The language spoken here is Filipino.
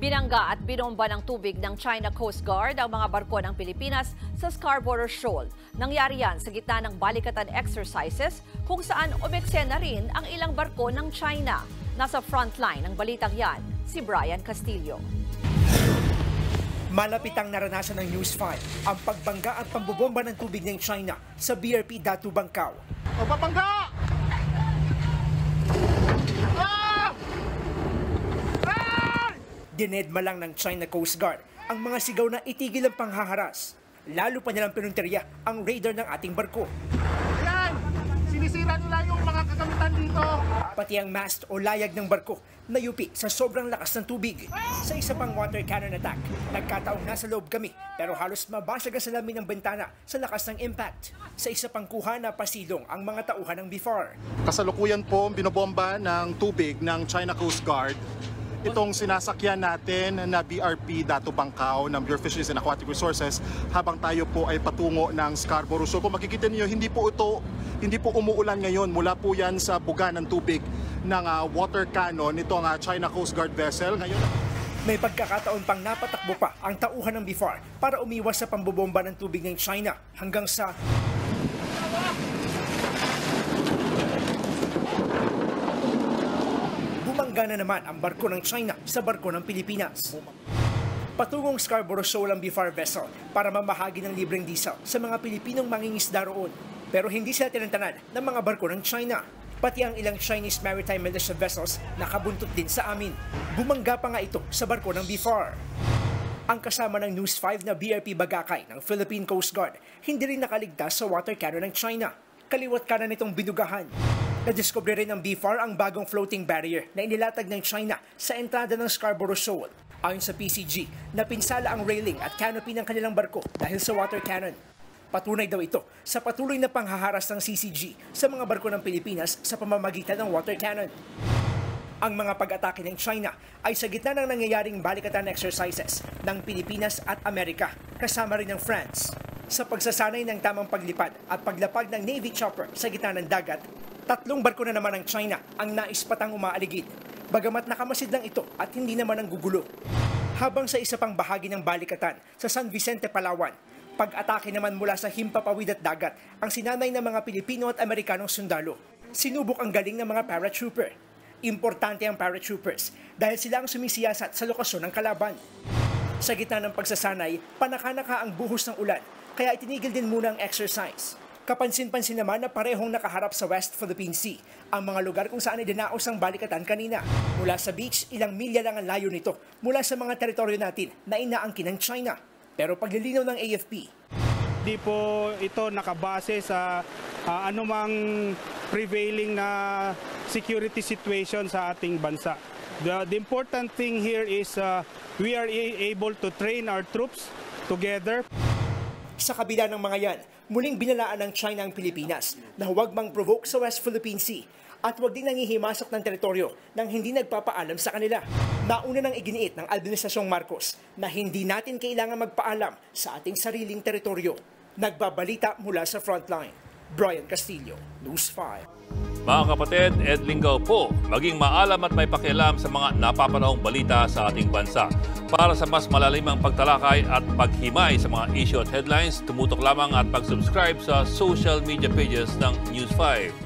Binangga at binomba ng tubig ng China Coast Guard ang mga barko ng Pilipinas sa Scarborough Shoal. Nangyari yan sa gitna ng balikatan exercises kung saan umeksena rin ang ilang barko ng China. Nasa frontline ng balitang yan, si Brian Castillo. Malapitang naranasan ng News 5 ang pagbangga at pambobomba ng tubig ng China sa BRP Datu Bangkao. Pabangga! Dinedma lang ng China Coast Guard ang mga sigaw na itigil ang panghaharas. Lalo pa nilang pinunteriya ang radar ng ating barko. Ayan! Sinisira nila yung mga kagamitan dito. Pati ang mast o layag ng barko nayupi sa sobrang lakas ng tubig. Sa isa pang water cannon attack, nagkataong nasa loob kami pero halos mabasag ang salamin ng bintana sa lakas ng impact. Sa isa pang kuha na pasilong ang mga tauhan ng BFAR. Kasalukuyan po binobomba ng tubig ng China Coast Guard itong sinasakyan natin na BRP Datu Bangkao ng Bureau of Fisheries and Aquatic Resources habang tayo po ay patungo ng Scarborough. So kung makikita niyo, hindi po umuulan ngayon. Mula po yan sa buga ng tubig ng water cannon itong China Coast Guard vessel. Ngayon, may pagkakataon pang napatakbo pa ang tauhan ng BFAR para umiwas sa pambobomba ng tubig ng China hanggang sa bumangga na naman ang barko ng China sa barko ng Pilipinas. Patungong Scarborough Shoal ang BFAR vessel para mamahagi ng libreng diesel sa mga Pilipinong mangingisda roon. Pero hindi sila tinantanan ng mga barko ng China. Pati ang ilang Chinese maritime militia vessels nakabuntot din sa amin. Bumangga pa nga ito sa barko ng BFAR. Ang kasama ng News 5 na BRP Bagakay ng Philippine Coast Guard hindi rin nakaligtas sa water cannon ng China. Kaliwat kanan nitong binugahan. Nadiskubre rin ng BFAR ang bagong floating barrier na inilatag ng China sa entrada ng Scarborough Shoal. Ayon sa PCG, napinsala ang railing at canopy ng kanilang barko dahil sa water cannon. Patunay daw ito sa patuloy na panghaharas ng CCG sa mga barko ng Pilipinas sa pamamagitan ng water cannon. Ang mga pag-atake ng China ay sa gitna ng nangyayaring balikatan exercises ng Pilipinas at Amerika, kasama rin ng France. Sa pagsasanay ng tamang paglipad at paglapag ng Navy chopper sa gitna ng dagat, 3 barko na naman ng China ang naispatang umaaligid. Bagamat nakamasid lang ito at hindi naman ang gugulo. Habang sa isa pang bahagi ng balikatan sa San Vicente, Palawan, pag-atake naman mula sa himpapawid at dagat ang sinanay ng mga Pilipino at Amerikanong sundalo. Sinubok ang galing ng mga paratrooper. Importante ang paratroopers dahil sila ang sumisiyasat sa lokasyon ng kalaban. Sa gitna ng pagsasanay, panakanaka ang buhos ng ulan, kaya itinigil din muna ang exercise. Kapansin-pansin naman na parehong nakaharap sa West Philippine Sea ang mga lugar kung saan ay dinaos ang balikatan kanina. Mula sa beach, ilang milya lang ang layo nito mula sa mga teritoryo natin na inaangkin ng China. Pero paglilinaw ng AFP, di po ito nakabase sa anumang prevailing na security situation sa ating bansa. The important thing here is we are able to train our troops together. Sa kabila ng mga yan, muling binalaan ng China ang Pilipinas na huwag mang-provoke sa West Philippine Sea at huwag din nangihimasok ng teritoryo nang hindi nagpapaalam sa kanila. Nauna nang iginiit ng Administrasyong Marcos na hindi natin kailangan magpaalam sa ating sariling teritoryo. Nagbabalita mula sa frontline. Brian Castillo, News 5. Mga kapatid, Ed Lingaw po, maging maalam at may pakialam sa mga napapanahong balita sa ating bansa. Para sa mas malalimang pagtalakay at paghimay sa mga issue at headlines, tumutok lamang at pag-subscribe sa social media pages ng News 5.